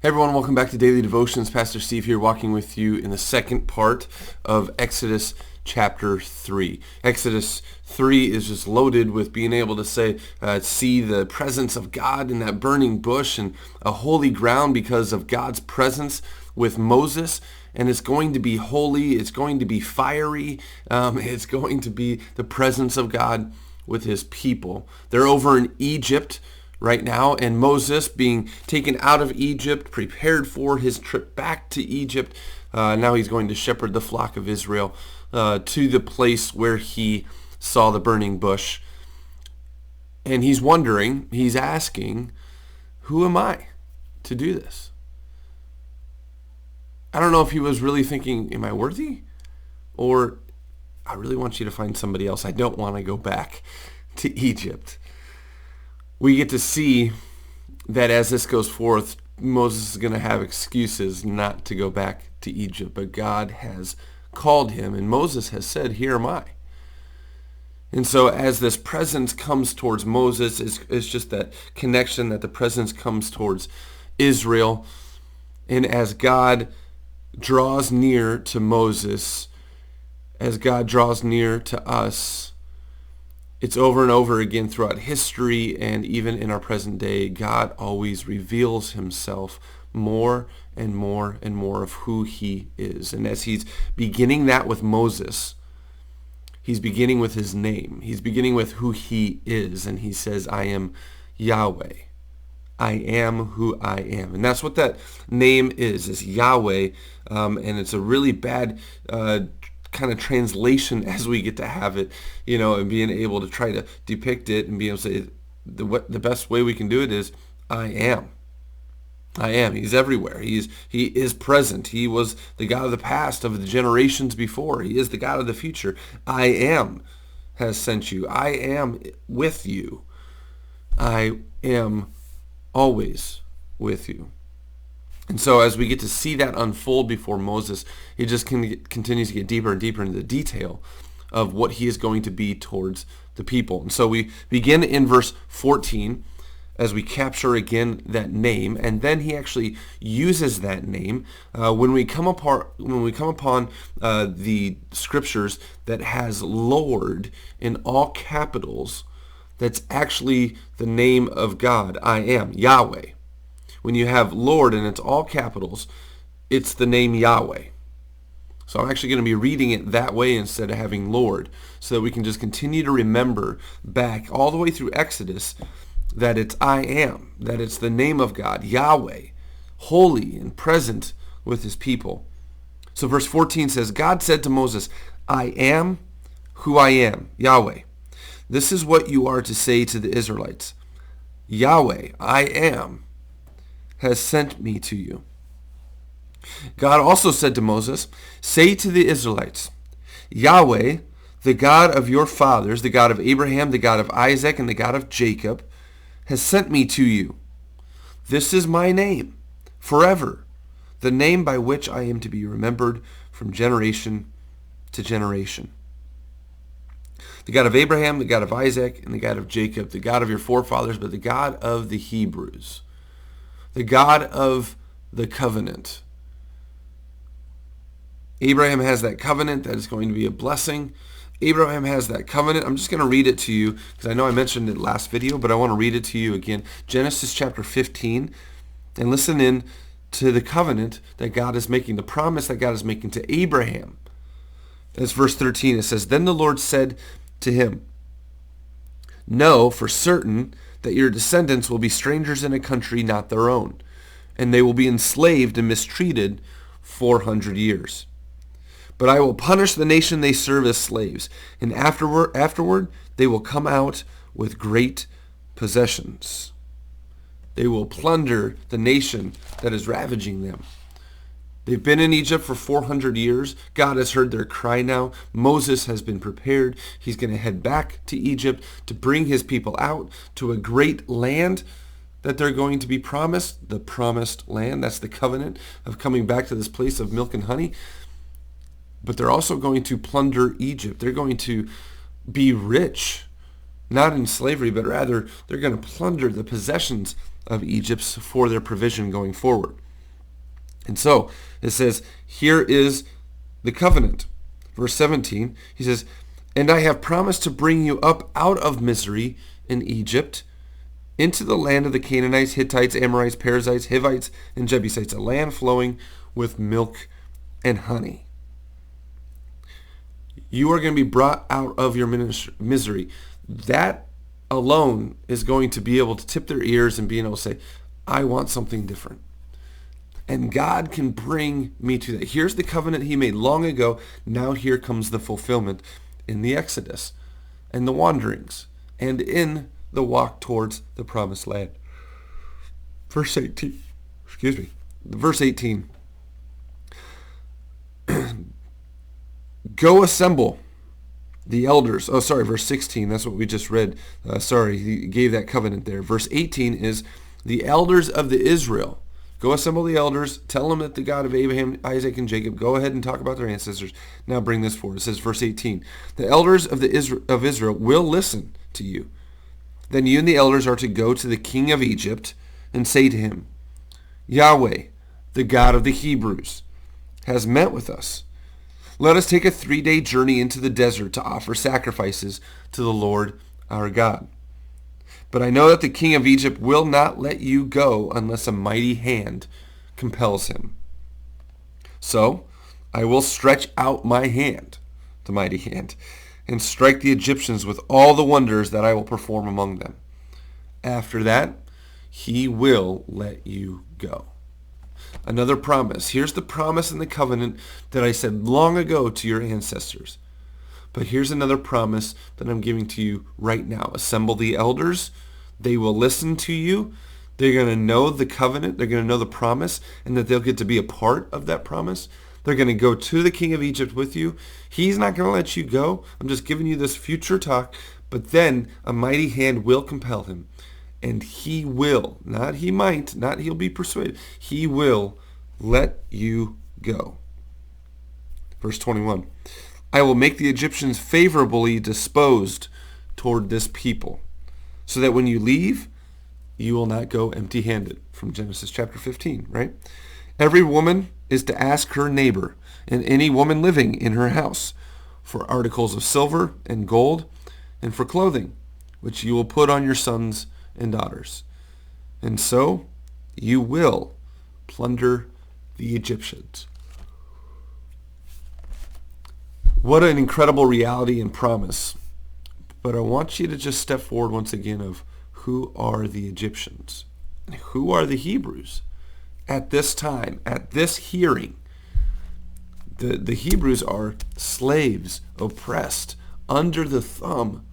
Hey everyone, welcome back to Daily Devotions. Pastor Steve here, walking with you in the second part of Exodus chapter 3. Exodus 3 is just loaded with being able to see the presence of God in that burning bush and a holy ground because of God's presence with Moses. And it's going to be holy, it's going to be fiery, it's going to be the presence of God with his people. They're over in Egypt right now, and Moses being taken out of Egypt, prepared for his trip back to Egypt. Now he's going to shepherd the flock of Israel to the place where he saw the burning bush. And he's wondering, he's asking, who am I to do this? I don't know if he was really thinking, am I worthy? Or, I really want you to find somebody else. I don't want to go back to Egypt. We get to see that as this goes forth, Moses is going to have excuses not to go back to Egypt, but God has called him, and Moses has said, here am I. And so as this presence comes towards Moses, it's just that connection that the presence comes towards Israel. And as God draws near to Moses, as God draws near to us, it's over and over again throughout history and even in our present day, God always reveals himself more and more and more of who he is. And as he's beginning that with Moses, he's beginning with his name. He's beginning with who he is. And he says, I am Yahweh. I am who I am. And that's what that name is Yahweh. And it's a really bad kind of translation as we get to have it, and being able to try to depict it and being able to say the best way we can do it is I am. I am. He's everywhere. He is present. He was the God of the past, of the generations before. He is the God of the future. I am has sent you. I am with you. I am always with you. And so as we get to see that unfold before Moses, he just continues to get deeper and deeper into the detail of what he is going to be towards the people. And so we begin in verse 14 as we capture again that name, and then he actually uses that name when we come upon the scriptures that has Lord in all capitals. That's actually the name of God. I am Yahweh. When you have Lord and it's all capitals, it's the name Yahweh. So I'm actually going to be reading it that way instead of having Lord, so that we can just continue to remember back all the way through Exodus that it's I am, that it's the name of God, Yahweh, holy and present with his people. So verse 14 says, God said to Moses, I am who I am, Yahweh. This is what you are to say to the Israelites. Yahweh, I am, has sent me to you. God also said to Moses, say to the Israelites, Yahweh, the God of your fathers, the God of Abraham, the God of Isaac, and the God of Jacob, has sent me to you. This is my name forever, the name by which I am to be remembered from generation to generation. The God of Abraham, the God of Isaac, and the God of Jacob, the God of your forefathers, but the God of the Hebrews, the God of the covenant. Abraham has that covenant that is going to be a blessing. Abraham has that covenant. I'm just going to read it to you because I know I mentioned it last video, but I want to read it to you again. Genesis chapter 15, and listen in to the covenant that God is making, the promise that God is making to Abraham. That's verse 13. It says, Then the Lord said to him, Know for certain that your descendants will be strangers in a country not their own, and they will be enslaved and mistreated 400 years. But I will punish the nation they serve as slaves, and afterward they will come out with great possessions. They will plunder the nation that is ravaging them. They've been in Egypt for 400 years. God has heard their cry now. Moses has been prepared. He's going to head back to Egypt to bring his people out to a great land that they're going to be promised, the promised land. That's the covenant of coming back to this place of milk and honey. But they're also going to plunder Egypt. They're going to be rich, not in slavery, but rather they're going to plunder the possessions of Egypt for their provision going forward. And so it says, here is the covenant. Verse 17, he says, and I have promised to bring you up out of misery in Egypt into the land of the Canaanites, Hittites, Amorites, Perizzites, Hivites, and Jebusites, a land flowing with milk and honey. You are going to be brought out of your misery. That alone is going to be able to tip their ears and being able to say, I want something different. And God can bring me to that. Here's the covenant he made long ago. Now here comes the fulfillment in the Exodus and the wanderings and in the walk towards the promised land. Verse 18. Verse 18. Go assemble the elders. Verse 16. That's what we just read. He gave that covenant there. Verse 18 is the elders of the Israel. Go assemble the elders. Tell them that the God of Abraham, Isaac, and Jacob. Go ahead and talk about their ancestors. Now bring this forward. It says, verse 18. The elders of Israel will listen to you. Then you and the elders are to go to the king of Egypt and say to him, Yahweh, the God of the Hebrews, has met with us. Let us take a 3-day journey into the desert to offer sacrifices to the Lord our God. But I know that the king of Egypt will not let you go unless a mighty hand compels him. So I will stretch out my hand, the mighty hand, and strike the Egyptians with all the wonders that I will perform among them. After that, he will let you go. Another promise. Here's the promise in the covenant that I said long ago to your ancestors. But here's another promise that I'm giving to you right now. Assemble the elders. They will listen to you. They're going to know the covenant. They're going to know the promise, and that they'll get to be a part of that promise. They're going to go to the king of Egypt with you. He's not going to let you go. I'm just giving you this future talk. But then a mighty hand will compel him. And he will, not he might, not he'll be persuaded. He will let you go. Verse 21. I will make the Egyptians favorably disposed toward this people, so that when you leave, you will not go empty-handed. From Genesis chapter 15, right? Every woman is to ask her neighbor and any woman living in her house for articles of silver and gold and for clothing, which you will put on your sons and daughters. And so you will plunder the Egyptians. What an incredible reality and promise. But I want you to just step forward once again of who are the Egyptians? Who are the Hebrews? At this time, at this hearing, the Hebrews are slaves, oppressed, under the thumb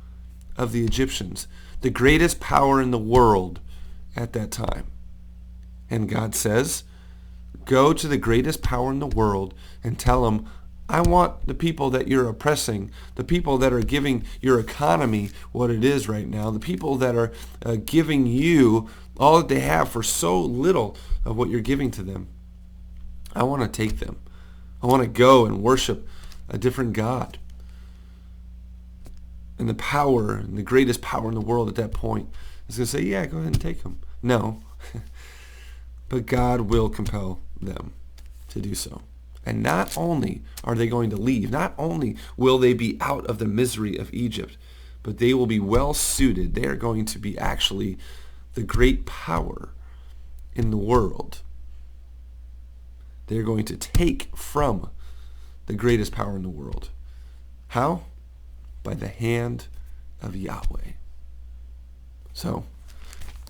of the Egyptians, the greatest power in the world at that time. And God says, go to the greatest power in the world and tell them, I want the people that you're oppressing, the people that are giving your economy what it is right now, the people that are giving you all that they have for so little of what you're giving to them. I want to take them. I want to go and worship a different God. And the power, and the greatest power in the world at that point is going to say, yeah, go ahead and take them. No. But God will compel them to do so. And not only are they going to leave, not only will they be out of the misery of Egypt, but they will be well suited. They are going to be actually the great power in the world. They're going to take from the greatest power in the world. How? By the hand of Yahweh. So,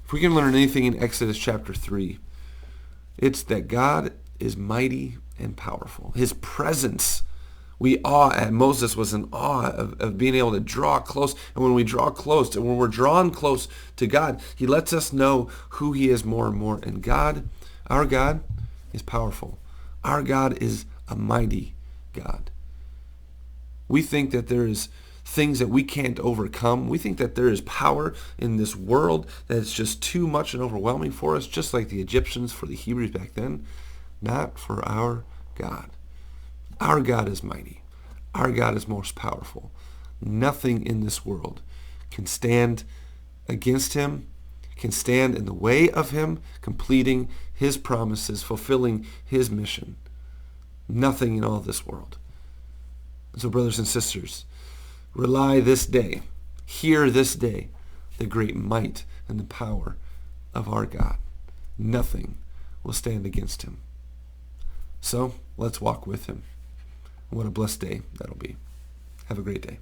if we can learn anything in Exodus chapter 3, it's that God is mighty and powerful. His presence, Moses was in awe of being able to draw close. And when we draw close, and when we're drawn close to God, he lets us know who he is more and more. And God, our God, is powerful. Our God is a mighty God. We think that there is things that we can't overcome. We think that there is power in this world that is just too much and overwhelming for us, just like the Egyptians for the Hebrews back then. Not for our God. Our God is mighty. Our God is most powerful. Nothing in this world can stand against him, can stand in the way of him completing his promises, fulfilling his mission. Nothing in all this world. So brothers and sisters, rely this day, hear this day, the great might and the power of our God. Nothing will stand against him. So let's walk with him. What a blessed day that'll be. Have a great day.